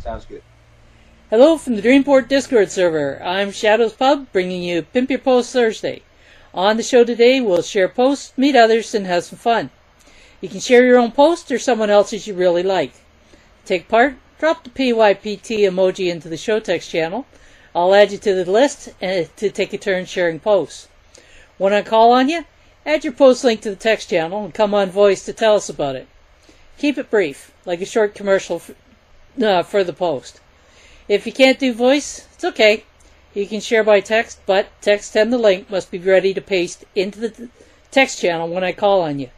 Sounds good. Hello from the Dreamport Discord server. I'm Shadows Pub, bringing you Pimp Your Post Thursday. On the show today, we'll share posts, meet others, and have some fun. You can share your own post or someone else's you really like. To take part, drop the PYPT emoji into the show text channel. I'll add you to the list to take a turn sharing posts. When I call on you, add your post link to the text channel and come on voice to tell us about it. Keep it brief, like a short commercial for the post. If you can't do voice, it's okay. You can share by text, but text and the link must be ready to paste into the text channel when I call on you.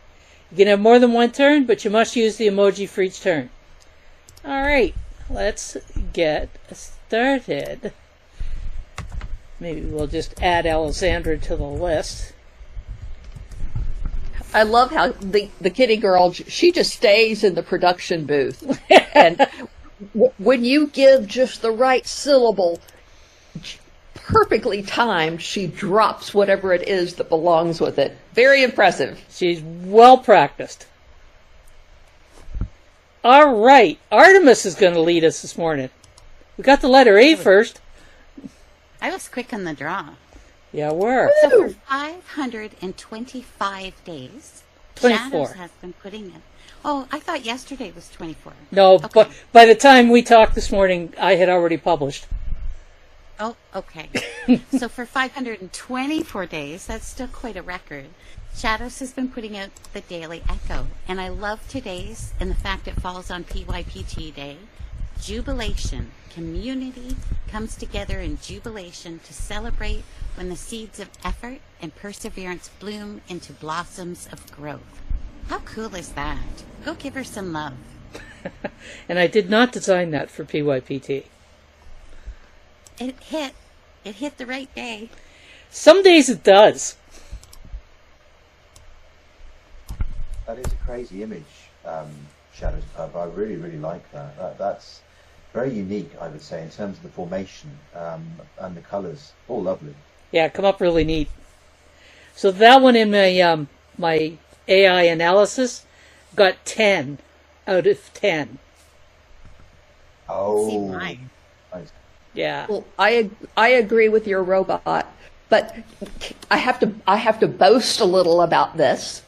You can have more than one turn, but you must use the emoji for each turn. Alright, let's get started. Maybe we'll just add Alessandra to the list. I love how the kitty girl, she just stays in the production booth. And when you give just the right syllable, perfectly timed, she drops whatever it is that belongs with it. Very impressive. She's well practiced. All right, Artemis is going to lead us this morning. We got the letter A first. I was quick on the draw. Yeah, we're. So for 525 days, 24. Shadows has been putting it. Oh, I thought yesterday was 24. No, Okay. but by the time we talked this morning, I had already published. Oh, okay. So for 524 days, that's still quite a record. Shadows has been putting out the Daily Echo, and I love today's and the fact it falls on PYPT Day. Jubilation. Community comes together in jubilation to celebrate when the seeds of effort and perseverance bloom into blossoms of growth. How cool is that? Go give her some love. And I did not design that for PYPT. It hit the right day. Some days it does. That is a crazy image, Shadows Pub. I really, really like that. That's very unique, I would say, in terms of the formation and the colours. All lovely. Yeah, come up really neat. So that one in my my AI analysis got 10 out of 10. Oh, See mine. nice. Yeah. Well, I agree with your robot, but I have to boast a little about this.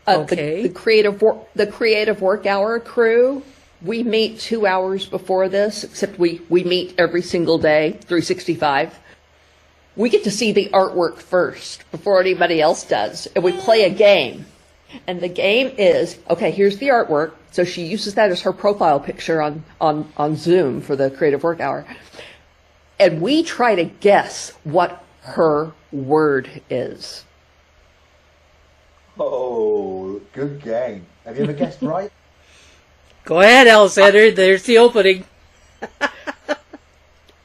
Okay. The creative work hour crew. We meet 2 hours before this, except we meet every single day, 365. We get to see the artwork first before anybody else does, and we play a game. And the game is, okay, here's the artwork. So she uses that as her profile picture on Zoom for the creative work hour. And we try to guess what her word is. Oh, good game. Have you ever guessed right? Go ahead, Alexander. There's the opening.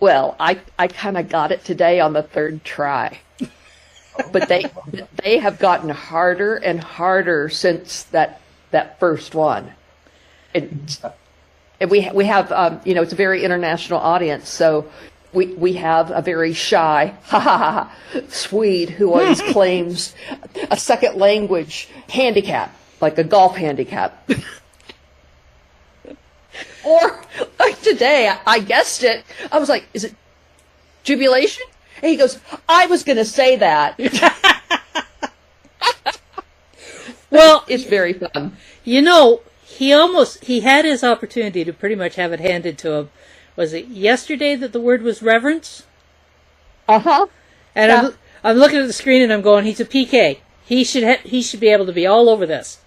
Well, I kind of got it today on the third try. But they have gotten harder and harder since that first one. And we have it's a very international audience, so we have a very shy Swede who always claims a second language handicap, like a golf handicap. Or like today, I guessed it. I was like, "Is it jubilation?" And he goes, "I was going to say that." Well, it's very fun. you know, he had his opportunity to pretty much have it handed to him. Was it yesterday that the word was reverence? Uh-huh. And Yeah. I'm looking at the screen and I'm going, he's a PK. He should be able to be all over this.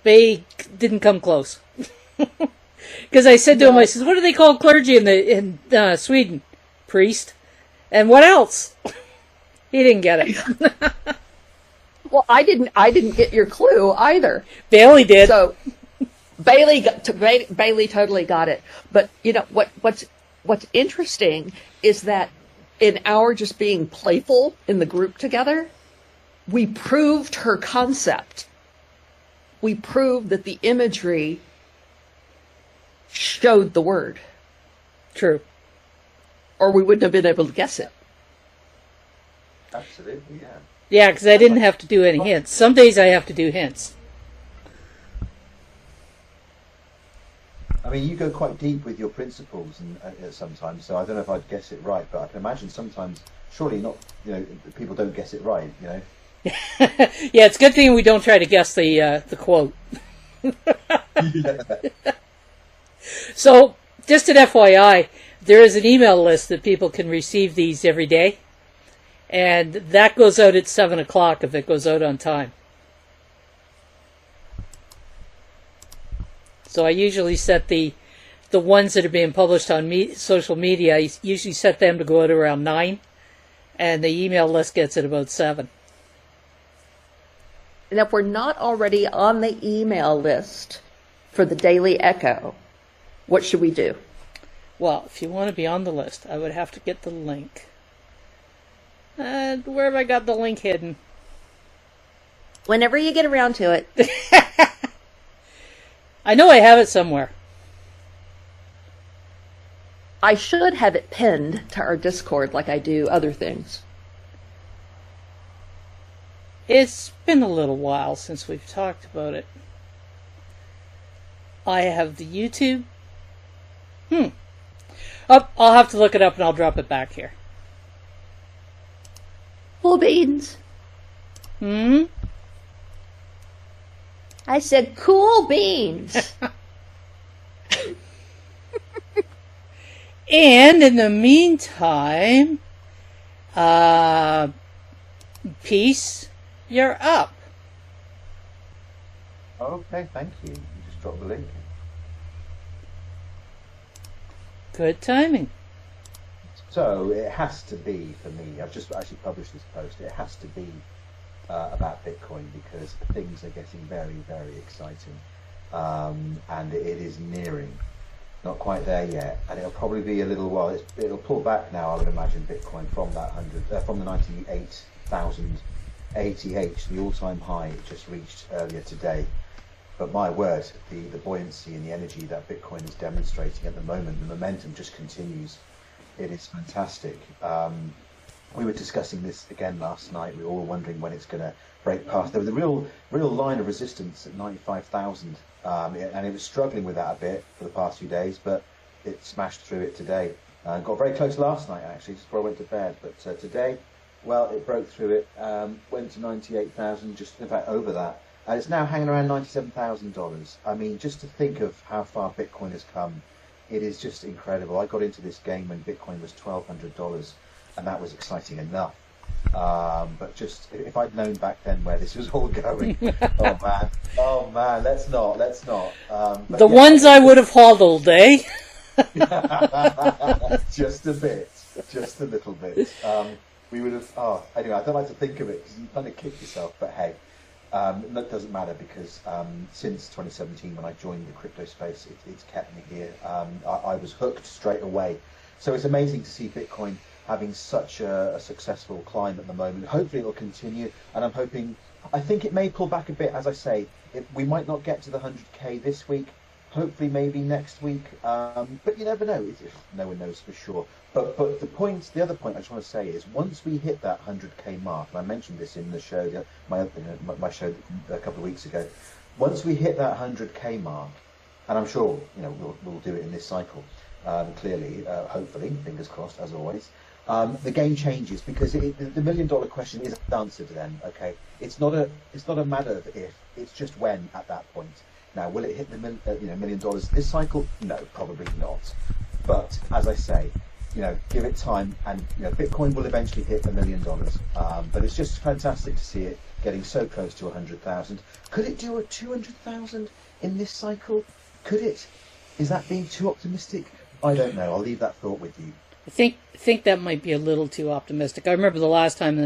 But he didn't come close. Because I said to him, I said, what do they call clergy in Sweden? Priest. And what else? He didn't get it. Well, I didn't get your clue either. Bailey did. So Bailey totally got it. But you know what's interesting is that in our just being playful in the group together, we proved her concept. We proved that the imagery showed the word. True. Or we wouldn't have been able to guess it. Absolutely, yeah. Yeah, because I didn't have to do any hints. Some days I have to do hints. I mean, you go quite deep with your principles and sometimes, so I don't know if I'd guess it right, but I can imagine sometimes, surely not, people don't guess it right, Yeah, it's a good thing we don't try to guess the quote. So, just an FYI, there is an email list that people can receive these every day, and that goes out at 7 o'clock if it goes out on time. So I usually set the ones that are being published on social media, I usually set them to go out around 9, and the email list gets at about 7. And if we're not already on the email list for the Daily Echo, what should we do? Well, if you want to be on the list, I would have to get the link. Where have I got the link hidden? Whenever you get around to it. I know I have it somewhere. I should have it pinned to our Discord like I do other things. It's been a little while since we've talked about it. I have the YouTube. Oh, I'll have to look it up and I'll drop it back here. Cool beans. Hmm? I said cool beans. And in the meantime, peace, you're up. Okay, thank you. You just dropped the link. Good timing. So it has to be, for me, I've just actually published this post, it has to be about Bitcoin because things are getting very, very exciting. And it is nearing. Not quite there yet, and it'll probably be a little while. It'll pull back now, I would imagine, Bitcoin from that from the 98,000 ATH, the all-time high it just reached earlier today. But my word, the buoyancy and the energy that Bitcoin is demonstrating at the moment, the momentum just continues. It is fantastic. We were discussing this again last night. We were all wondering when it's going to break past. There was a real line of resistance at 95,000, and it was struggling with that a bit for the past few days, but it smashed through it today. Got very close last night, actually, just before I went to bed. But today, well, it broke through it, went to 98,000, just in fact over that. And it's now hanging around $97,000. I mean, just to think of how far Bitcoin has come, it is just incredible. I got into this game when Bitcoin was $1,200, and that was exciting enough. But just if I'd known back then where this was all going, oh man, let's not. The ones I would have hodled, eh? Just a bit, just a little bit. We would have. Anyway, I don't like to think of it because you kind of kick yourself. But hey, that doesn't matter because since 2017, when I joined the crypto space, it's kept me here. I was hooked straight away. So it's amazing to see Bitcoin having such a successful climb at the moment. Hopefully it will continue, and I think it may pull back a bit, as I say. We might not get to the 100k this week, hopefully maybe next week, but you never know. No one knows for sure. But the other point I just want to say is once we hit that 100k mark, and I mentioned this in the show, my show a couple of weeks ago, once we hit that 100k mark, and I'm sure we'll do it in this cycle, clearly, hopefully, fingers crossed as always. The game changes because the $1 million question is answered then. Okay, it's not a matter of if, it's just when at that point. Now, will it hit the $1 million this cycle? No, probably not. But as I say, give it time, and Bitcoin will eventually hit $1 million. But it's just fantastic to see it getting so close to 100,000. Could it do a 200,000 in this cycle? Could it? Is that being too optimistic? I don't know. I'll leave that thought with you. I think that might be a little too optimistic. I remember the last time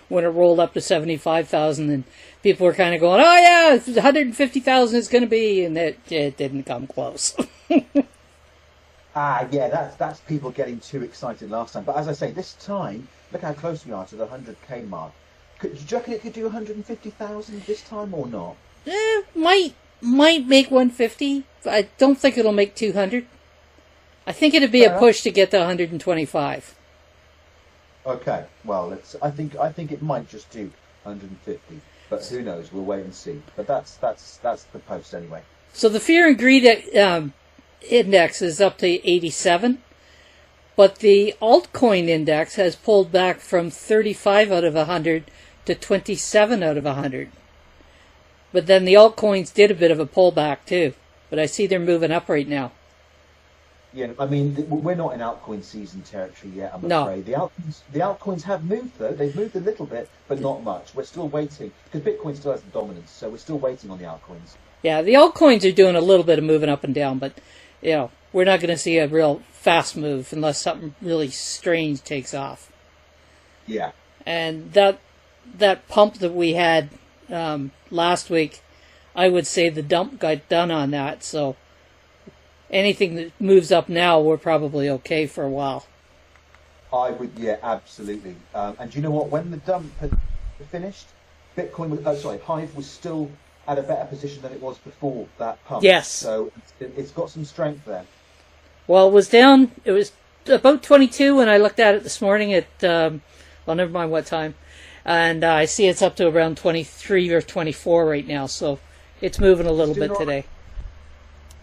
when it rolled up to 75,000, and people were kind of going, "Oh yeah, 150,000 is going to be," and it didn't come close. Yeah, that's people getting too excited last time. But as I say, this time, look how close we are to the 100k mark. Do you reckon it could do 150,000 this time or not? Might make 150. I don't think it'll make 200. I think it'd be a push to get to 125. Okay, well, I think it might just do 150, but who knows? We'll wait and see. But that's the post anyway. So the fear and greed index is up to 87, but the altcoin index has pulled back from 35 out of 100 to 27 out of 100. But then the altcoins did a bit of a pullback too. But I see they're moving up right now. Yeah, I mean, we're not in altcoin season territory yet, I'm No. afraid. The altcoins have moved, though. They've moved a little bit, but not much. We're still waiting, because Bitcoin still has the dominance, so we're still waiting on the altcoins. Yeah, the altcoins are doing a little bit of moving up and down, but, you know, we're not going to see a real fast move unless something really strange takes off. Yeah. And that pump that we had last week, I would say the dump got done on that, so anything that moves up now, we're probably okay for a while. I would, yeah, absolutely. And do you know what? When the dump had finished, Bitcoin was, Hive was still at a better position than it was before that pump. Yes. So it's got some strength there. Well, it was down, it was about 22 when I looked at it this morning at, well, never mind what time. And I see it's up to around 23 or 24 right now, so it's moving a little bit today.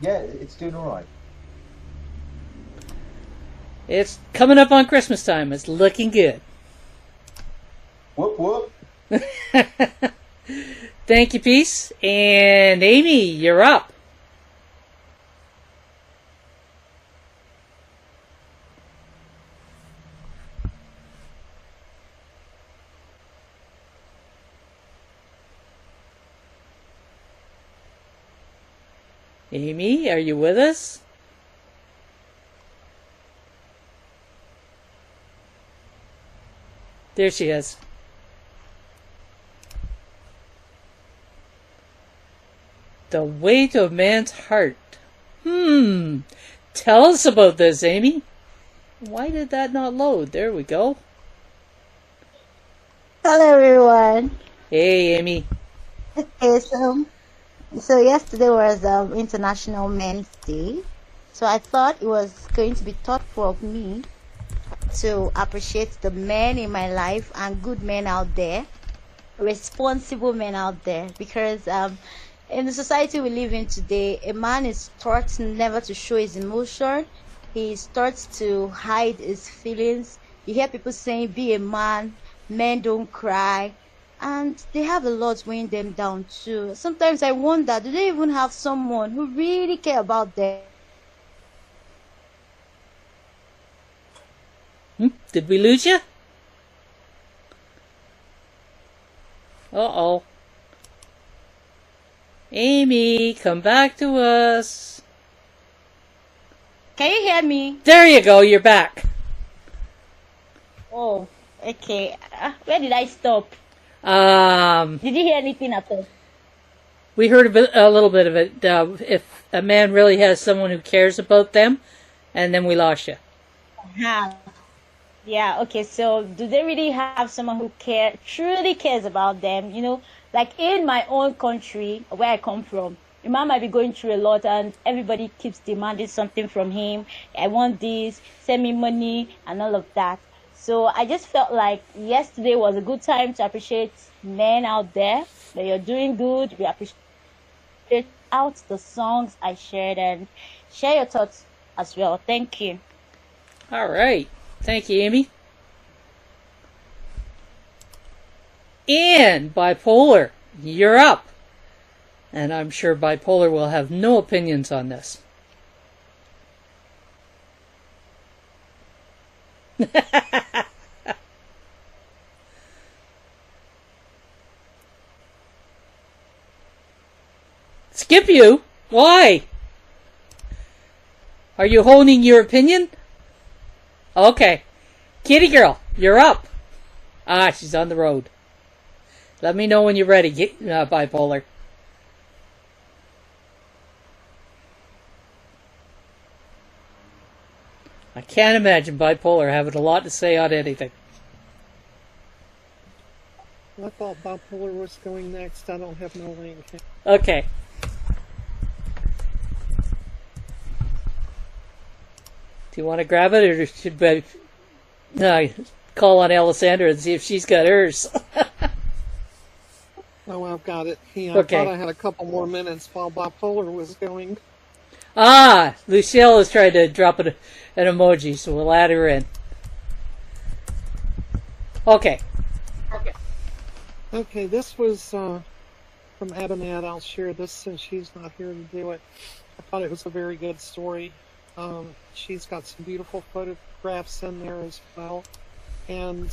Yeah, it's doing all right. It's coming up on Christmas time. It's looking good. Whoop, whoop. Thank you, Peace. And Amy, you're up. Amy, are you with us? There she is. The weight of man's heart. Tell us about this, Amy. Why did that not load? There we go. Hello, everyone. Hey, Amy. Okay, so yesterday was International Men's Day. So I thought it was going to be thoughtful of me to appreciate the men in my life and good men out there, responsible men out there, because in the society we live in today, a man is taught never to show his emotion. He is taught to hide his feelings. You hear people saying, be a man, men don't cry. And they have a lot weighing them down too. Sometimes I wonder, do they even have someone who really care about them? Did we lose you? Uh-oh. Amy, come back to us. Can you hear me? There you go, you're back. Oh, okay. Where did I stop? Did you hear anything at all? We heard a little bit of it. If a man really has someone who cares about them, and then we lost you. Yeah, okay, so do they really have someone who truly cares about them? You know, like in my own country, where I come from, a man might be going through a lot and everybody keeps demanding something from him. I want this, send me money, and all of that. So I just felt like yesterday was a good time to appreciate men out there, that you're doing good. We appreciate out the songs I shared, and share your thoughts as well. Thank you. All right. Thank you, Amy. And Bipolar, you're up. And I'm sure Bipolar will have no opinions on this. Skip you? Why? Are you honing your opinion? Okay. Kitty girl, you're up. She's on the road. Let me know when you're ready, Bipolar. I can't imagine Bipolar having a lot to say on anything. I thought Bipolar was going next. I don't have no link. Okay. Do you want to grab it, or should I call on Alessandra and see if she's got hers? Oh, I've got it. Yeah, Okay. I thought I had a couple more minutes while Bipolar was going. Ah, Lucille is trying to drop an emoji, so we'll add her in. Okay. Okay, this was from Abinad. I'll share this since she's not here to do it. I thought it was a very good story. She's got some beautiful photographs in there as well. And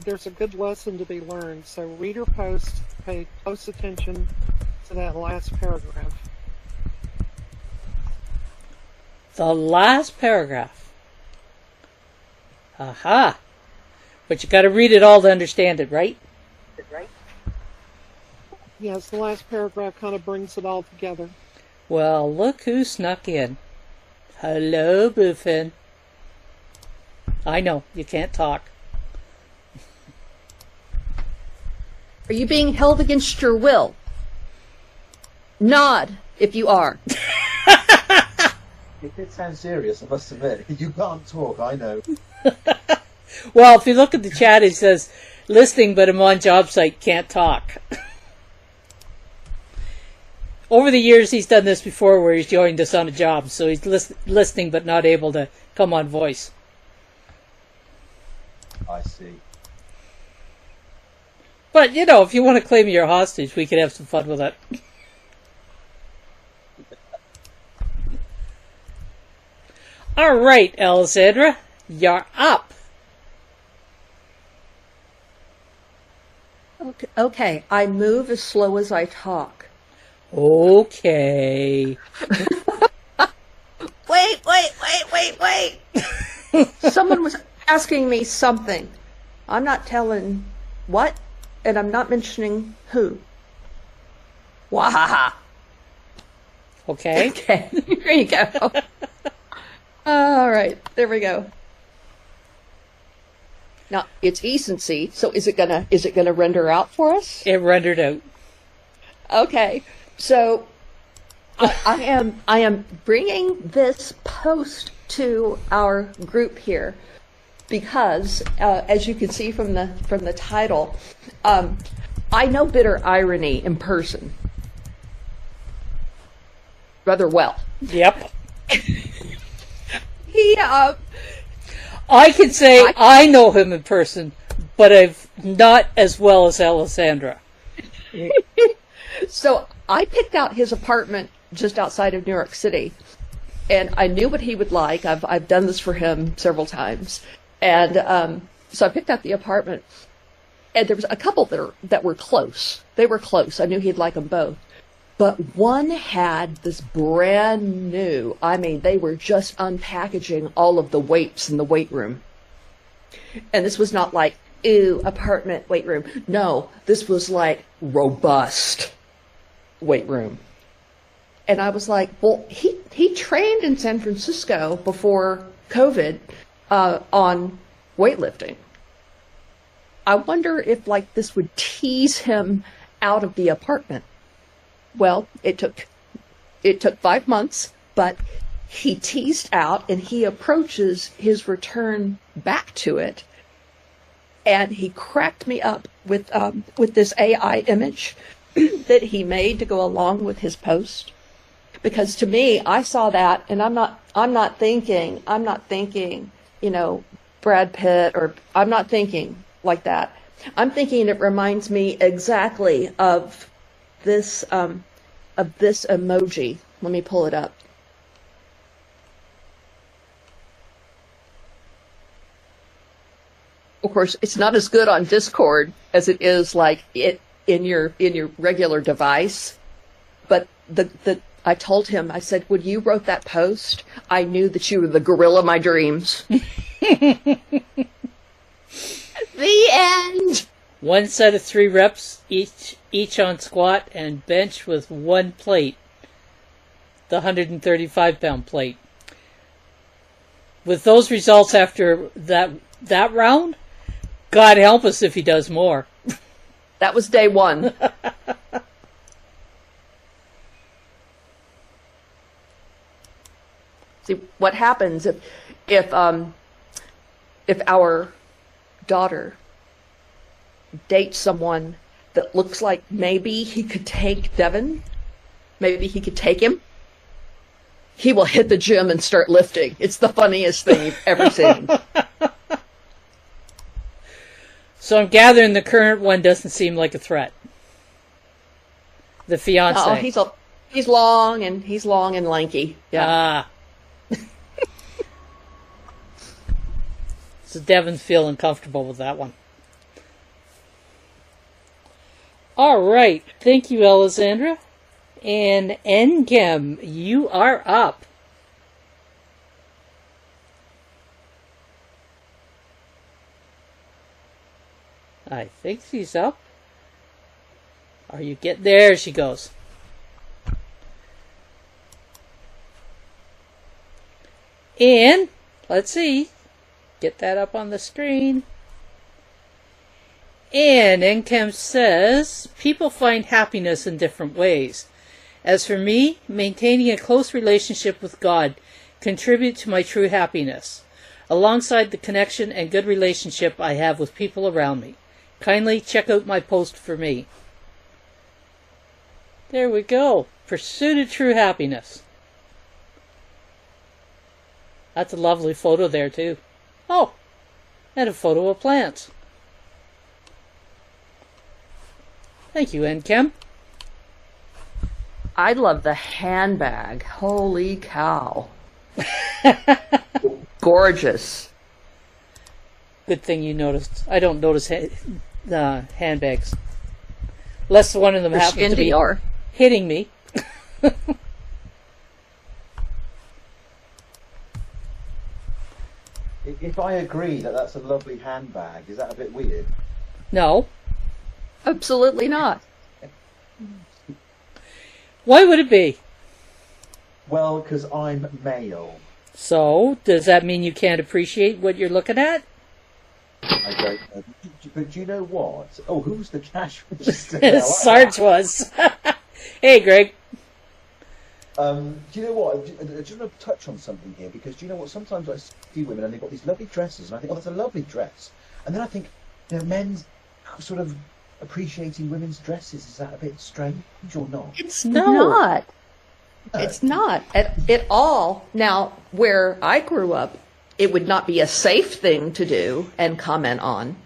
there's a good lesson to be learned. So read her post, pay close attention to that last paragraph. The last paragraph. Aha. But you got to read it all to understand it, right? Yes, the last paragraph kind of brings it all together. Well, look who snuck in. Hello, Buffin. I know, you can't talk. Are you being held against your will? Nod if you are. It did sound serious, I must admit. You can't talk, I know. Well, if you look at the chat, it says, listening but I'm on job site, can't talk. Over the years, he's done this before where he's joined us on a job, so he's listening but not able to come on voice. I see. But, you know, if you want to claim your hostage, we could have some fun with it. All right, Alessandra, you're up. Okay, I move as slow as I talk. Okay. Wait. Someone was asking me something. I'm not telling what, and I'm not mentioning who. Wahaha. Okay. Okay, here you go. All right, there we go. Now it's ecency, so is it gonna render out for us? It rendered out. Okay, so I am bringing this post to our group here because, as you can see from the title, I know bitter irony in person rather well. Yep. He I can say I know him in person, but I've not as well as Alessandra. So I picked out his apartment just outside of New York City, and I knew what he would like. I've done this for him several times, and so I picked out the apartment. And there was a couple that were close. They were close. I knew he'd like them both. But one had this brand new, I mean, they were just unpackaging all of the weights in the weight room. And this was not like, ew, apartment, weight room. No, this was like robust weight room. And I was like, well, he trained in San Francisco before COVID on weightlifting. I wonder if like this would tease him out of the apartment. Well, it took 5 months, but he teased out and he approaches his return back to it. And he cracked me up with this AI image that he made to go along with his post. Because to me, I saw that and I'm not thinking, you know, Brad Pitt, or I'm not thinking like that. I'm thinking it reminds me exactly of this emoji. Let me pull it up. Of course, it's not as good on Discord as it is like it in your regular device. But I told him, I said, when you wrote that post, I knew that you were the gorilla of my dreams. The end. 1 set of 3 reps, each on squat and bench with 1 plate, the 135-pound plate. With those results after that round, God help us if he does more. That was day 1. See what happens if our daughter dates someone that looks like maybe he could take Devin, maybe he could take him. he will hit the gym and start lifting. It's the funniest thing you've ever seen. So I'm gathering the current one doesn't seem like a threat. The fiance. Oh, he's long and lanky. Yeah. So Devin's feeling comfortable with that one. All right. Thank you, Alessandra. And Enchem, you are up. I think she's up. Are you getting there? She goes. And let's see. Get that up on the screen. And Enchem says, people find happiness in different ways. As for me, maintaining a close relationship with God contribute to my true happiness, alongside the connection and good relationship I have with people around me. Kindly check out my post for me. There we go. Pursuit of true happiness. That's a lovely photo there, too. Oh, and a photo of plants. Thank you, Enchem. I love the handbag. Holy cow. Gorgeous. Good thing you noticed. I don't notice handbags. Unless one of them happens to be hitting me. If I agree that that's a lovely handbag, is that a bit weird? No. Absolutely not. Why would it be? Well, because I'm male. So, does that mean you can't appreciate what you're looking at? I don't know. But do you know what? Oh, who's the cash register? Sarge was. Hey, Greg. Do you know what? I just want to touch on something here, because do you know what? Sometimes I see women and they've got these lovely dresses, and I think, oh, that's a lovely dress. And then I think, men's sort of appreciating women's dresses, is that a bit strange or not? It's not. It's not at all. Now, where I grew up, it would not be a safe thing to do and comment on.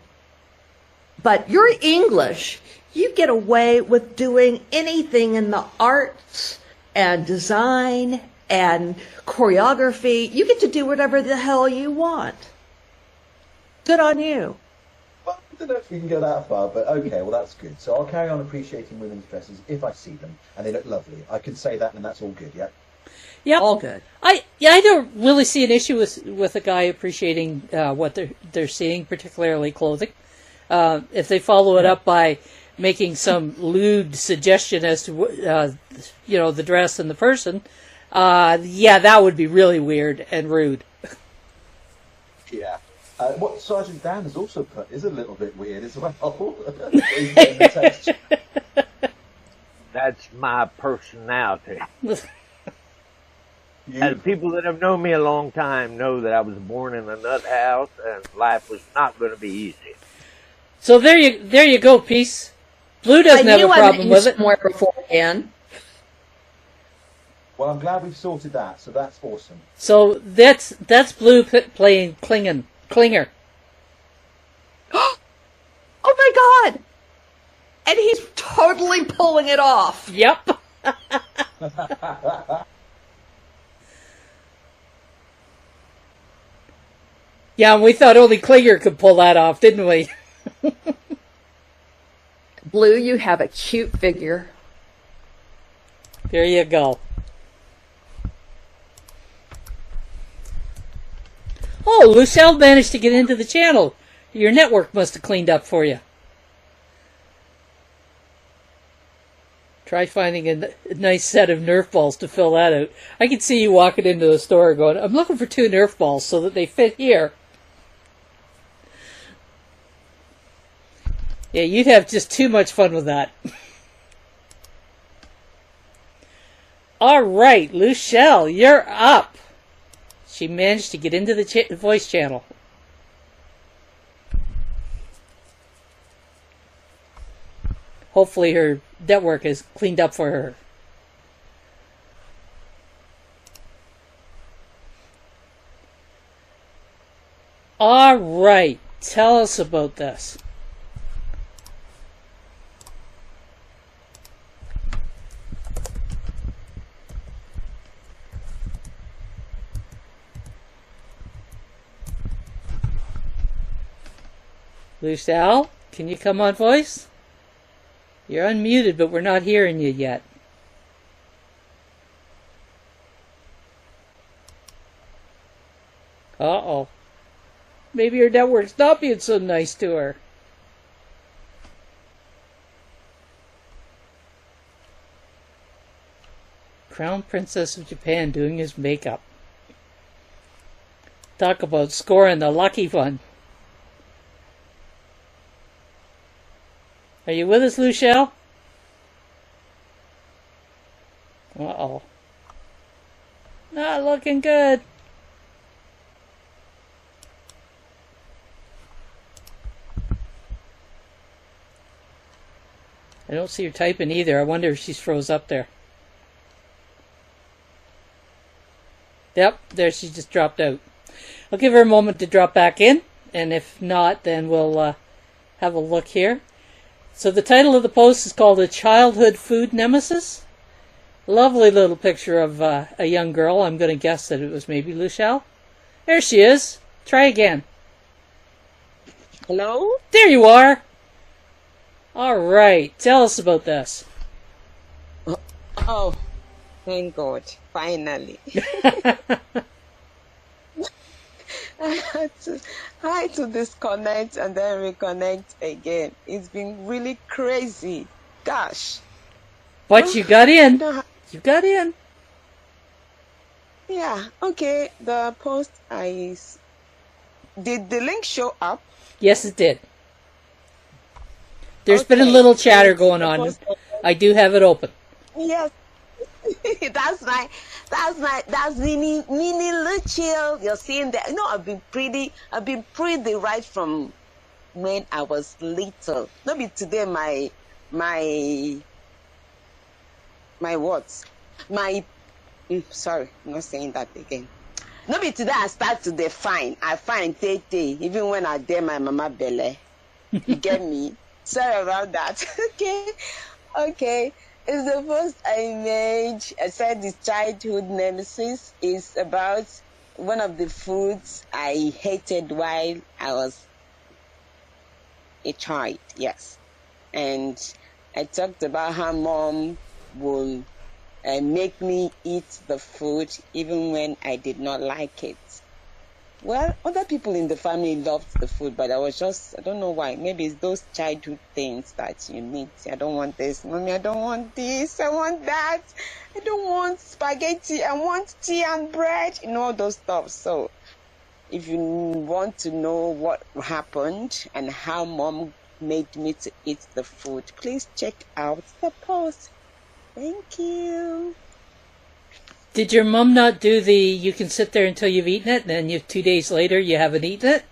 But you're English. You get away with doing anything in the arts and design and choreography. You get to do whatever the hell you want. Good on you. Well, I don't know if we can go that far, but okay, well, that's good. So I'll carry on appreciating women's dresses if I see them and they look lovely. I can say that, and that's all good, yeah? Yep. All good. I don't really see an issue with a guy appreciating what they're seeing, particularly clothing. If they follow it up by making some lewd suggestion as to the dress and the person, that would be really weird and rude. Yeah. What Sergeant Dan has also put is a little bit weird as well. That's my personality. And people that have known me a long time know that I was born in a nut house and life was not going to be easy. So there you go, Peace. Blue doesn't have a problem with it. Somewhere beforehand. Well, I'm glad we've sorted that, so that's awesome. So that's Blue playing Klinger. Oh my God! And he's totally pulling it off. Yep. Yeah, and we thought only Klinger could pull that off, didn't we? Blue, you have a cute figure. There you go. Oh, Lucille managed to get into the channel. Your network must have cleaned up for you. Try finding a nice set of Nerf balls to fill that out. I can see you walking into the store going, I'm looking for 2 Nerf balls so that they fit here. Yeah, you'd have just too much fun with that. All right, Lucille, you're up. She managed to get into the voice channel. Hopefully her network is cleaned up for her. All right. Tell us about this. Lucial, can you come on, voice? You're unmuted, but we're not hearing you yet. Uh-oh. Maybe her network's not being so nice to her. Crown Princess of Japan doing his makeup. Talk about scoring the lucky one. Are you with us, Luciel? Uh-oh. Not looking good. I don't see her typing either. I wonder if she's froze up there. Yep, there she just dropped out. I'll give her a moment to drop back in, and if not, then we'll have a look here. So the title of the post is called A Childhood Food Nemesis. Lovely little picture of a young girl. I'm going to guess that it was maybe Lucial. There she is. Try again. Hello? There you are. All right. Tell us about this. Oh, thank God. Finally. I had to disconnect and then reconnect again. It's been really crazy. Gosh. But you got in. You got in. Yeah, okay. The post did the link show up? Yes, it did. There's been a Okay. little chatter going on. I do have it open. Yes. That's mini Lucio. You're seeing that. You know, I've been pretty right from when I was little. Not be today my what? Sorry, I'm not saying that again. Not be today I start to define. I find Tete, even when I dare my mama belly. You get me? Sorry about that. Okay. It's the post I made. I said this childhood nemesis is about one of the foods I hated while I was a child. Yes. And I talked about how mom would make me eat the food even when I did not like it. Well, other people in the family loved the food, but I don't know why. Maybe it's those childhood things that you need. I don't want this. Mommy, I don't want this. I want that. I don't want spaghetti. I want tea and bread. All those stuff. So if you want to know what happened and how mom made me to eat the food, please check out the post. Thank you. Did your mom not do the you can sit there until you've eaten it, and then 2 days later you haven't eaten it?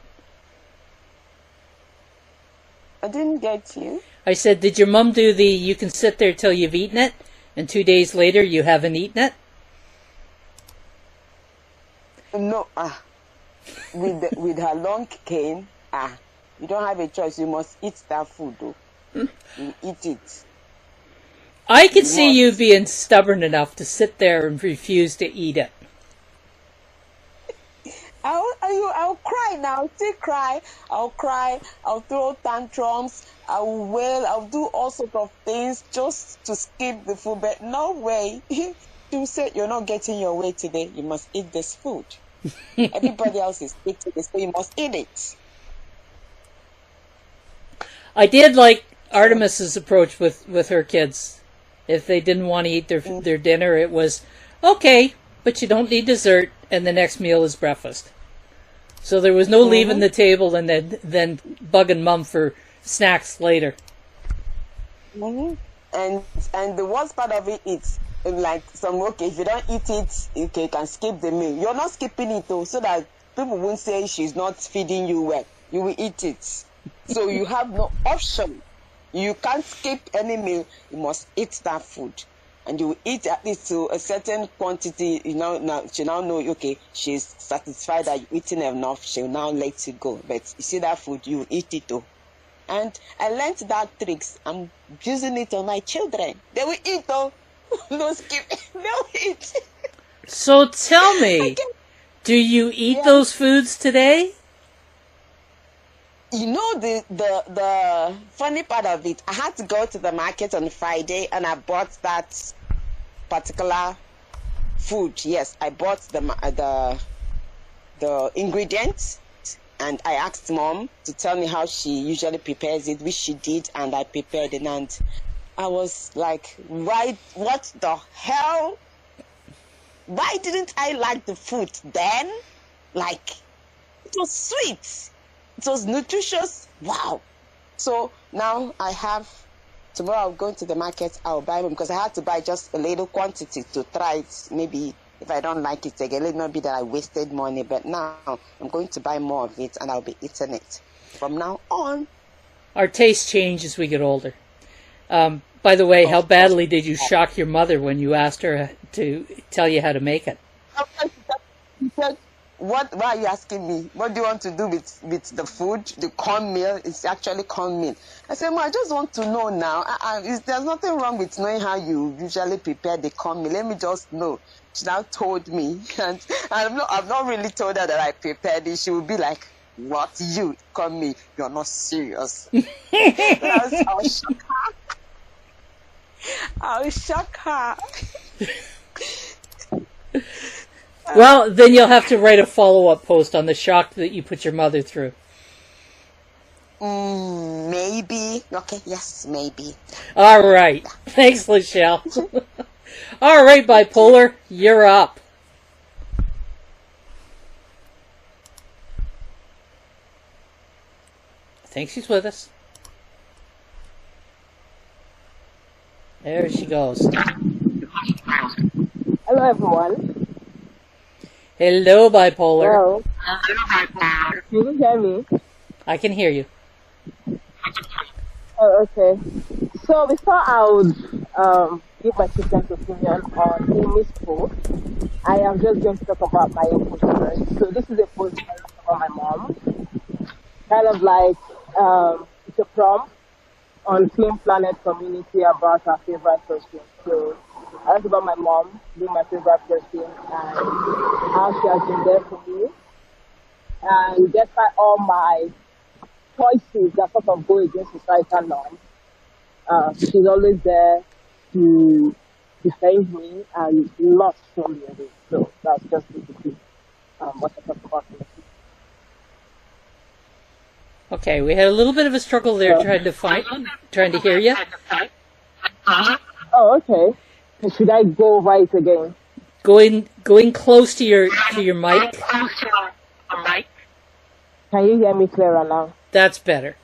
I didn't get you. I said, did your mom do the you can sit there till you've eaten it, and 2 days later you haven't eaten it? No, with her long cane, you don't have a choice. You must eat that food, though. You eat it. I could see you being stubborn enough to sit there and refuse to eat it. I'll cry now. I'll still cry. I'll cry. I'll throw tantrums. I'll wail. I'll do all sorts of things just to skip the food. But no way. You said you're not getting your way today. You must eat this food. Everybody else is eating it, so you must eat it. I did like Artemis's approach with her kids. If they didn't want to eat their dinner, it was, okay, but you don't need dessert, and the next meal is breakfast. So there was no leaving the table and then bugging mom for snacks later. And the worst part of it is, like, if you don't eat it, okay, you can skip the meal. You're not skipping it, though, so that people won't say she's not feeding you well. You will eat it. So you have no option. You can't skip any meal. You must eat that food. and you eat at least to a certain quantity, now she now know, okay, she's satisfied that you're eating enough, she'll now let you go. But you see that food, you eat it too. And I learned that tricks. I'm using it on my children. They will eat though. No skip. They'll eat. So tell me, do you eat those foods today? You know the funny part of it, I had to go to the market on Friday and I bought that particular food. Yes, I bought the ingredients, and I asked Mom to tell me how she usually prepares it, which she did, and I prepared it, and I was like, why? What the hell? Why didn't I like the food then? Like, it was sweet. It was nutritious. Wow. So now tomorrow I'll go to the market, I'll buy them, because I had to buy just a little quantity to try it. Maybe if I don't like it again, it might be that I wasted money, but now I'm going to buy more of it and I'll be eating it from now on. Our tastes change as we get older. By the way, how badly did you shock your mother when you asked her to tell you how to make it? She said, why are you asking me? What do you want to do with the food? The cornmeal? It's actually cornmeal. I said, I just want to know now. There's nothing wrong with knowing how you usually prepare the cornmeal. Let me just know. She now told me, and I've not really told her that I prepared it. She would be like, what? You cornmeal? You're not serious. I'll shock her. I'll shock her. Well, then you'll have to write a follow-up post on the shock that you put your mother through. Maybe. Okay, yes, maybe. All right. Thanks, Lachelle. All right, Bipolar, you're up. I think she's with us. There she goes. Hello, everyone. Hello, Bipolar. Hello. Can you hear me? I can hear you. Oh, okay. So before I would give my 2 cents opinion on Amy's post, I am just going to talk about my own post first. So this is a post about my mom. Kind of like it's a prompt on Clean Planet community about our favorite person. So I wrote about my mom being my favorite person and how she has been there for me. And despite all my choices that sort of go against societal norms, she's always there to defend me and not show me away. So that's just basically what I talk about. Okay, we had a little bit of a struggle there trying to hear you. Oh, okay. Should I go over it again? Going close to your mic. Can you hear me clearer now? That's better.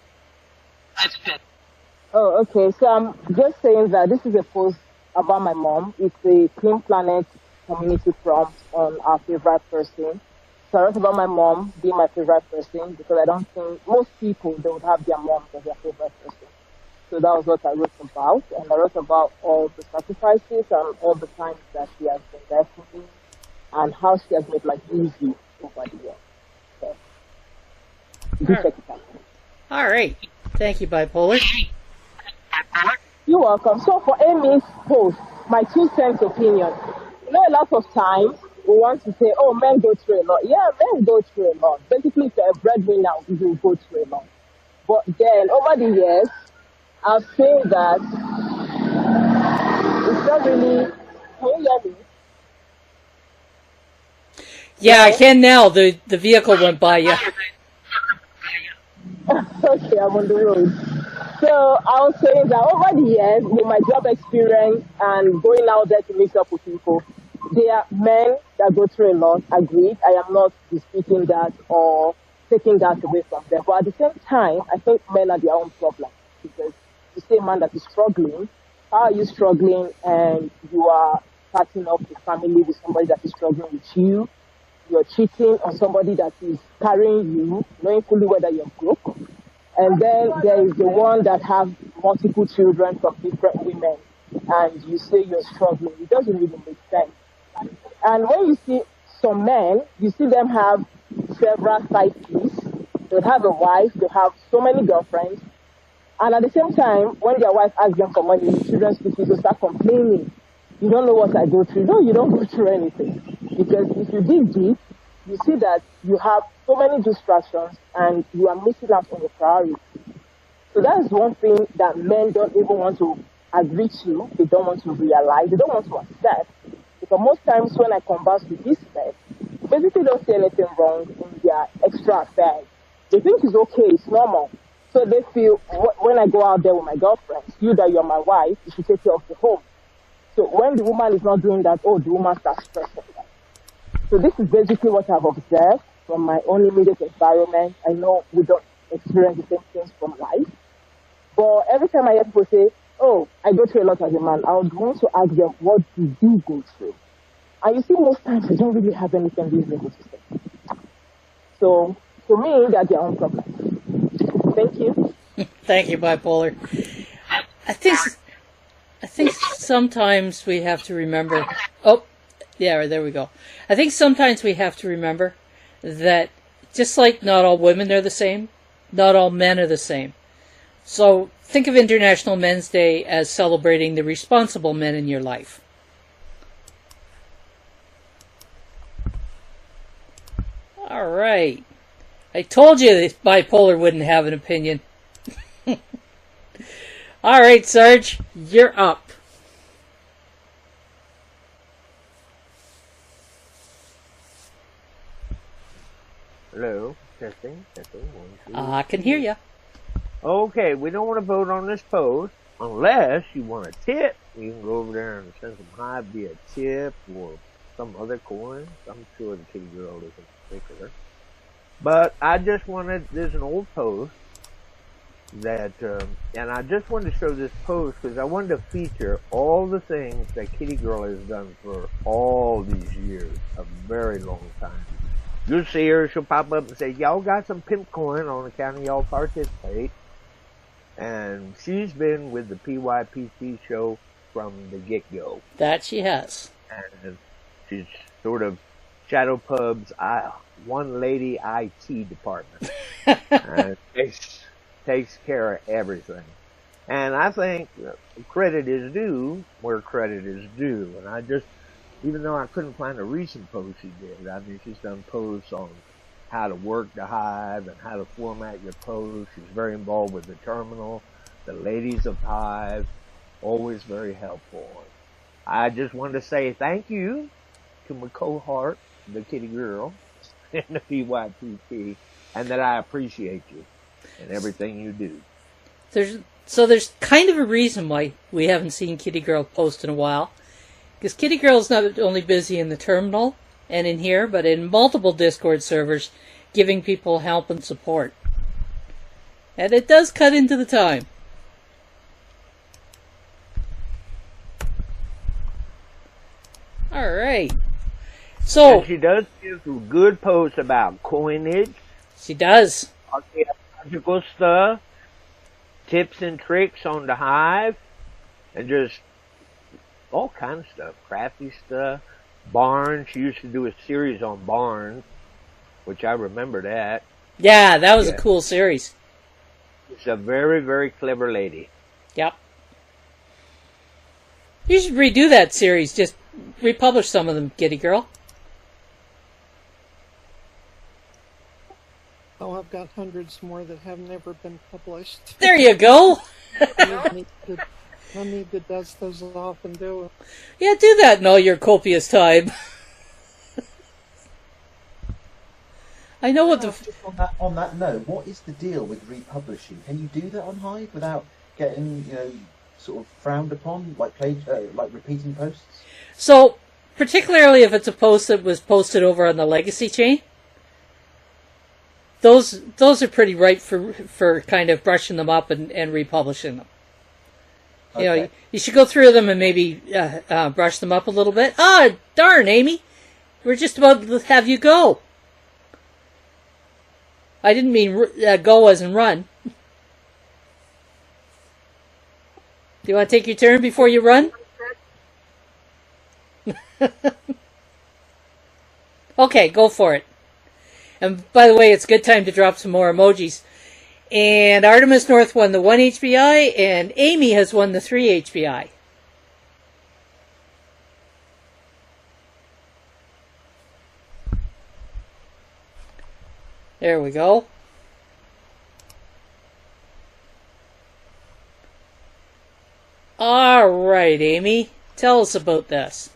Oh, okay. So I'm just saying that this is a post about my mom. It's a Clean Planet community prompt on our favorite person. So I wrote about my mom being my favorite person because I don't think most people, they would have their mom as their favorite person. So that was what I wrote about. And I wrote about all the sacrifices and all the times that she has been there for me and how she has made life easy over the years. So, do check it out. All right. Thank you, Bipolar. You're welcome. So for Amy's post, my 2 cents opinion. You know, a lot of times we want to say, oh, men go through a lot. Yeah, men go through a lot. Basically, if you're a breadwinner, you go through a lot. But then, over the years, I've seen that it's not really... Can you hear me? Yeah, I can now. The vehicle went by you. Okay, I'm on the road. So I was saying that over the years, with my job experience and going out there to mix up with people, there are men that go through a lot, agreed. I am not disputing that or taking that away from them. But at the same time, I think men are their own problem. Because you see a man that is struggling, how are you struggling and you are starting up a family with somebody that is struggling with you? You're cheating on somebody that is carrying you, knowing fully whether you're broke. And then there is the one that have multiple children from different women. and you say you're struggling. It doesn't really make sense. And when you see some men, you see them have several side pieces. They have a wife, they have so many girlfriends, and at the same time, when their wife asks them for money, the children speak, they start complaining. You don't know what I go through. No, you don't go through anything. Because if you dig deep, you see that you have so many distractions and you are missing out on the priority. So that is one thing that men don't even want to agree to. They don't want to realize. They don't want to accept. Because most times when I converse with these men, basically don't see anything wrong in their extra affairs. They think it's okay, it's normal. So they feel, when I go out there with my girlfriends, you that you're my wife, you should take care of the home. So when the woman is not doing that, the woman starts stressing that. So this is basically what I've observed from my own immediate environment. I know we don't experience the same things from life. But every time I hear people say, I go through a lot as a man, I would want to ask them, what do you go through? And you see, most times they don't really have anything reasonable to say. So, for me, they're their own problems. Thank you. Thank you, Bipolar. I think sometimes we have to remember... Oh, yeah, there we go. I think sometimes we have to remember that just like not all women are the same, not all men are the same. So think of International Men's Day as celebrating the responsible men in your life. All right. I told you that Bipolar wouldn't have an opinion. All right, Sarge, you're up. Hello, testing. 1, 2. I can hear you. Okay, we don't want to vote on this post unless you want a tip. You can go over there and send some high via tip or some other coin. I'm sure the kitty girl isn't particular. But I just wanted, there's an old post that, and I just wanted to show this post because I wanted to feature all the things that Kitty Girl has done for all these years, a very long time. You'll see her, she'll pop up and say, y'all got some pimp coin on account of y'all participate. And she's been with the PYPT show from the get-go. That she has. And she's sort of Shadow Pub's one lady IT department. And takes care of everything. And I think credit is due where credit is due. And I just, even though I couldn't find a recent post she did, I mean, she's done posts on how to work the Hive and how to format your posts. She's very involved with the terminal, the ladies of Hive, always very helpful. I just wanted to say thank you to my cohort, the Kitty Girl, and the PYPT, and that I appreciate you and everything you do. There's kind of a reason why we haven't seen Kitty Girl post in a while. Because Kitty Girl is not only busy in the terminal and in here, but in multiple Discord servers, giving people help and support. And it does cut into the time. Alright. So, and she does give some good posts about coinage. She does. Archaeological stuff, tips and tricks on the Hive, and just all kinds of stuff, crafty stuff. Barns, she used to do a series on Barns, which I remember that. Yeah, that was a cool series. She's a very, very clever lady. Yep. You should redo that series, just republish some of them, Kitty Girl. Oh, I've got hundreds more that have never been published. There you go! I need to dust those off and do it. Yeah, do that in all your copious time. I know what Just on that note, what is the deal with republishing? Can you do that on Hive without getting, sort of frowned upon, like repeating posts? So, particularly if it's a post that was posted over on the legacy chain, those are pretty ripe for kind of brushing them up and republishing them. Okay. You should go through them and maybe brush them up a little bit. Ah, darn, Amy. We're just about to have you go. I didn't mean go as in run. you want to take your turn before you run? Okay, go for it. And by the way, it's a good time to drop some more emojis. And Artemis North won the 1 HBI, and Amy has won the 3 HBI. There we go. All right, Amy, tell us about this.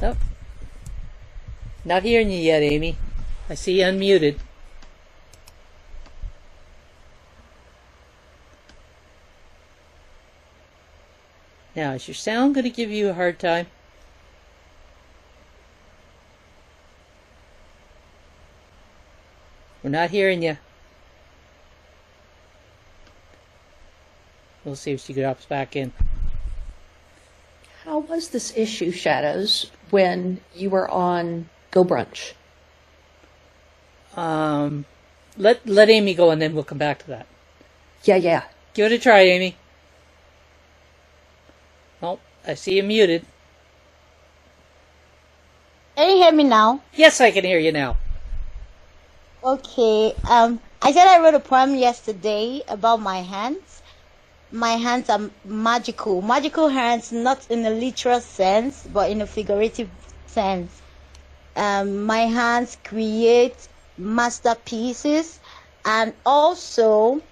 Oh, not hearing you yet, Amy. I see you unmuted. Now, is your sound going to give you a hard time? We're not hearing you. We'll see if she drops back in. How was this issue, Shadows, when you were on Go Brunch? Let Amy go, and then we'll come back to that. Yeah. Give it a try, Amy. Oh, I see you muted. Can you hear me now? Yes, I can hear you now. Okay. I said I wrote a poem yesterday about my hands. My hands are magical. Magical hands, not in a literal sense, but in a figurative sense. My hands create masterpieces, and also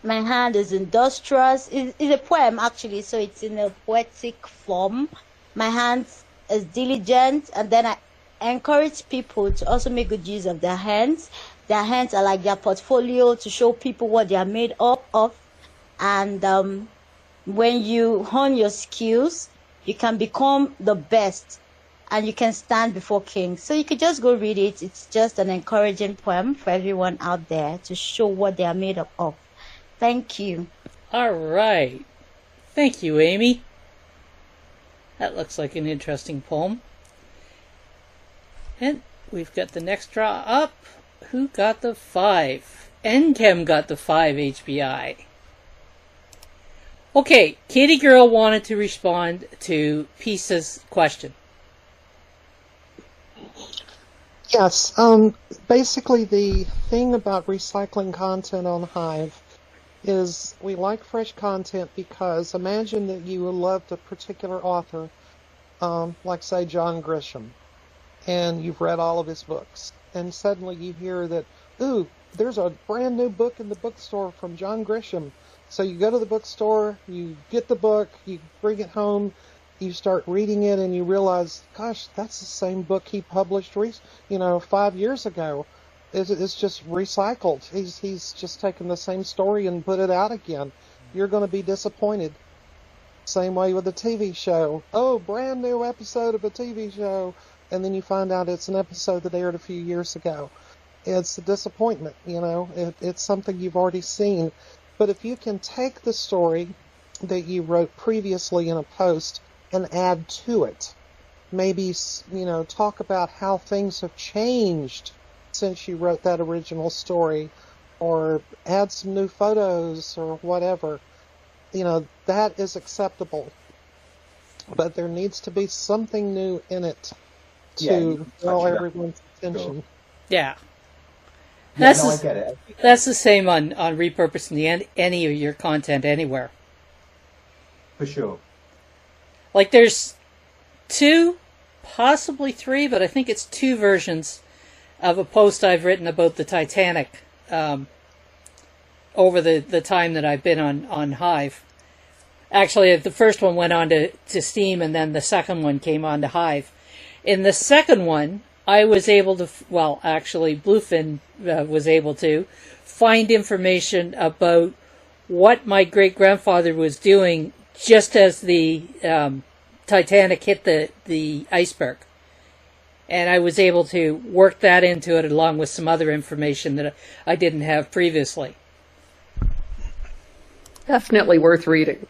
my hand is industrious. It's a poem actually, so it's in a poetic form. My hands is diligent, and then I encourage people to also make good use of their hands. Their hands are like their portfolio to show people what they are made up of. And when you hone your skills, you can become the best, and you can stand before kings. So you could just go read it. It's just an encouraging poem for everyone out there to show what they are made up of. Thank you. All right. Thank you, Amy. That looks like an interesting poem. And we've got the next draw up. Who got the 5? NChem got the 5 HBI. Okay, Katie Girl wanted to respond to Pisa's question. Yes. Basically, the thing about recycling content on Hive is we like fresh content because imagine that you loved a particular author, like say John Grisham, and you've read all of his books, and suddenly you hear that, ooh, there's a brand new book in the bookstore from John Grisham. So you go to the bookstore, you get the book, you bring it home, you start reading it, and you realize, gosh, that's the same book he published, 5 years ago. It's just recycled. He's just taken the same story and put it out again. You're going to be disappointed. Same way with a TV show. Oh, brand new episode of a TV show. And then you find out it's an episode that aired a few years ago. It's a disappointment, It's something you've already seen. But if you can take the story that you wrote previously in a post and add to it, maybe, talk about how things have changed since you wrote that original story, or add some new photos or whatever, that is acceptable. But there needs to be something new in it to draw everyone's attention. Sure. Yeah. I get it. That's the same on repurposing any of your content anywhere. For sure. Like there's 2, possibly 3, but I think it's 2 versions of a post I've written about the Titanic over the time that I've been on Hive. Actually, the first one went on to Steam, and then the second one came on to Hive. In the second one, I was able to, actually Bluefin was able to find information about what my great-grandfather was doing just as the Titanic hit the iceberg. And I was able to work that into it along with some other information that I didn't have previously. Definitely worth reading.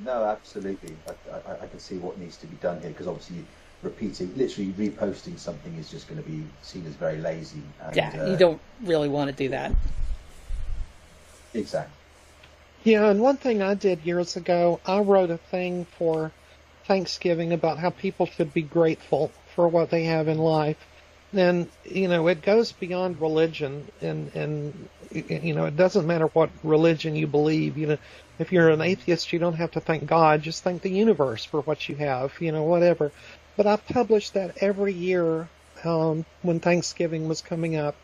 No, absolutely. I can see what needs to be done here because obviously literally reposting something is just going to be seen as very lazy. And, Yeah, you don't really want to do that. Exactly. Yeah, and one thing I did years ago, I wrote a thing for Thanksgiving about how people should be grateful for what they have in life. And, it goes beyond religion, and it doesn't matter what religion you believe. If you're an atheist, you don't have to thank God, just thank the universe for what you have, whatever. But I published that every year when Thanksgiving was coming up.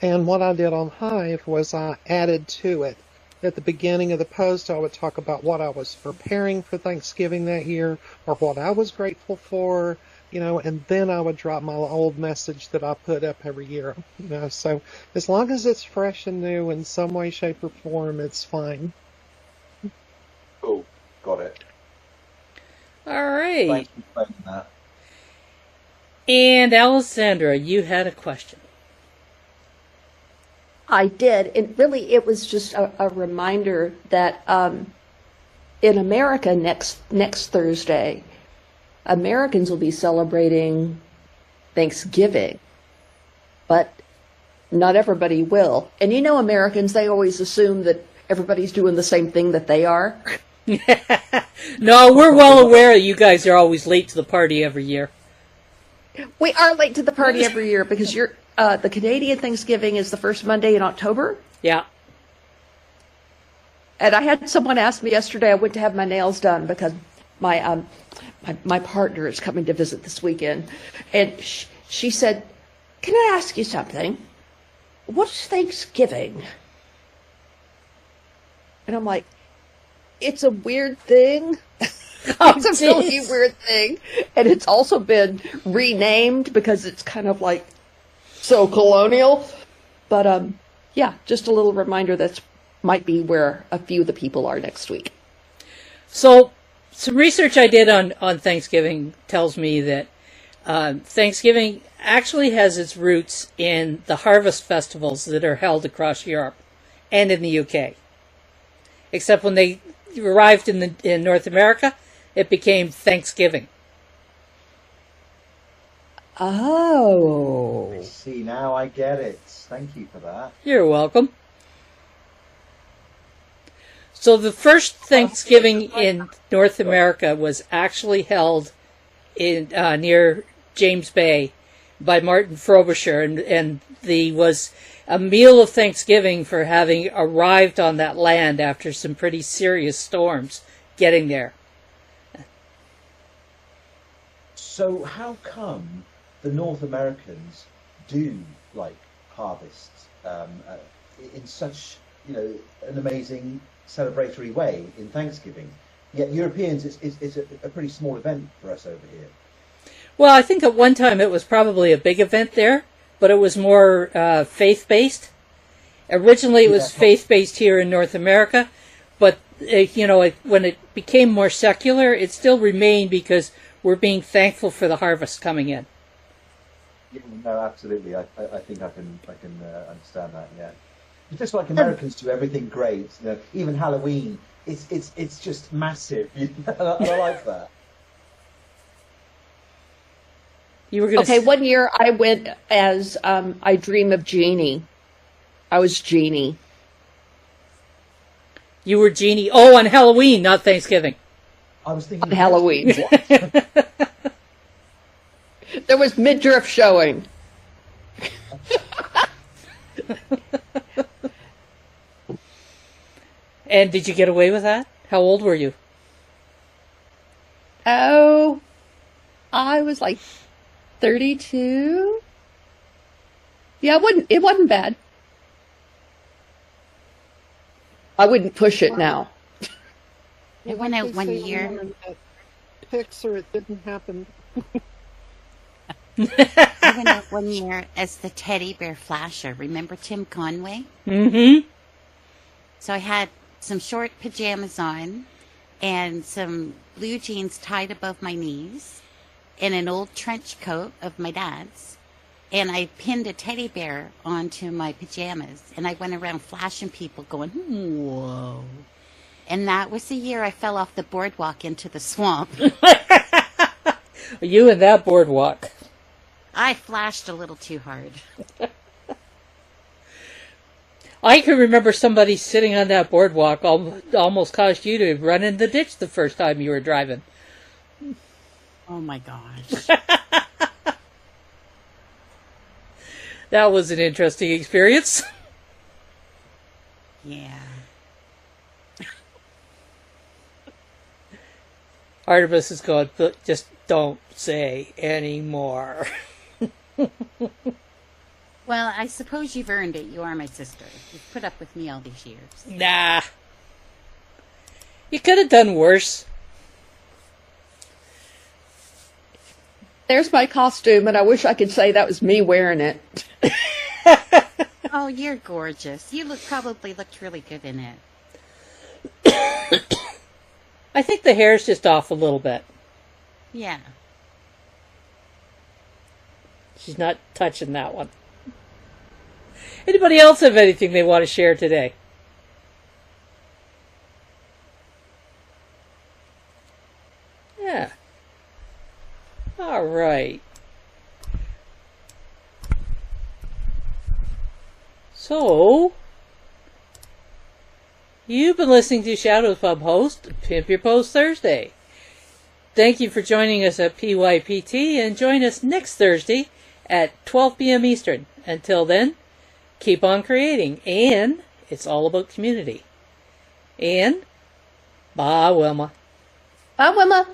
And what I did on Hive was I added to it. At the beginning of the post, I would talk about what I was preparing for Thanksgiving that year, or what I was grateful for, and then I would drop my old message that I put up every year. So as long as it's fresh and new in some way, shape, or form, it's fine. Cool. Got it. All right. Thank you for saying that. And Alessandra, you had a question. I did. And really, it was just a reminder that in America next Thursday, Americans will be celebrating Thanksgiving, but not everybody will. And Americans, they always assume that everybody's doing the same thing that they are. No, we're well aware you guys are always late to the party every year. We are late to the party every year because the Canadian Thanksgiving is the first Monday in October. Yeah. And I had someone ask me yesterday, I went to have my nails done because my partner is coming to visit this weekend. And she said, "Can I ask you something? What's Thanksgiving?" And I'm like, it's a weird thing. It's a really weird thing. And it's also been renamed because it's kind of like so colonial. But yeah, just a little reminder that might be where a few of the people are next week. So some research I did on Thanksgiving tells me that Thanksgiving actually has its roots in the harvest festivals that are held across Europe and in the UK. Except when they arrived in North America, it became Thanksgiving. Oh. I see, now I get it. Thank you for that. You're welcome. So the first Thanksgiving in North America was actually held in near James Bay by Martin Frobisher, and was a meal of Thanksgiving for having arrived on that land after some pretty serious storms getting there. So how come the North Americans do like harvests in such an amazing celebratory way in Thanksgiving? Yet Europeans, it's a pretty small event for us over here. Well, I think at one time it was probably a big event there, but it was more faith-based. Originally it was faith-based here in North America, but when it became more secular, it still remained because we're being thankful for the harvest coming in. Yeah, no, absolutely. I think I can understand that. Yeah, it's just like Americans do everything great. Even Halloween, it's just massive. And I like that. You were gonna Okay, one year I went as I Dream of Jeannie. I was Jeannie. You were Jeannie. Oh, on Halloween, not Thanksgiving. I was thinking on Halloween. There was midriff showing. And did you get away with that? How old were you? Oh, I was like 32. Yeah, it wasn't bad. I wouldn't push it now. I went out one year. Pics or it didn't happen. I went out one year as the teddy bear flasher. Remember Tim Conway? Mm-hmm. So I had some short pajamas on and some blue jeans tied above my knees and an old trench coat of my dad's. And I pinned a teddy bear onto my pajamas. And I went around flashing people going, whoa. And that was the year I fell off the boardwalk into the swamp. You and that boardwalk. I flashed a little too hard. I can remember somebody sitting on that boardwalk almost caused you to run in the ditch the first time you were driving. Oh my gosh. That was an interesting experience. Yeah. Artemis is going, just don't say anymore. Well, I suppose you've earned it. You are my sister. You've put up with me all these years. Nah. You could have done worse. There's my costume, and I wish I could say that was me wearing it. Oh, you're gorgeous. You probably looked really good in it. I think the hair's just off a little bit. Yeah. She's not touching that one. Anybody else have anything they want to share today? Yeah. All right. So, you've been listening to Shadows Pub host, Pimp Your Post Thursday. Thank you for joining us at PYPT, and join us next Thursday at 12 p.m. Eastern. Until then, keep on creating, and it's all about community. And, bye, Wilma. Bye, Wilma.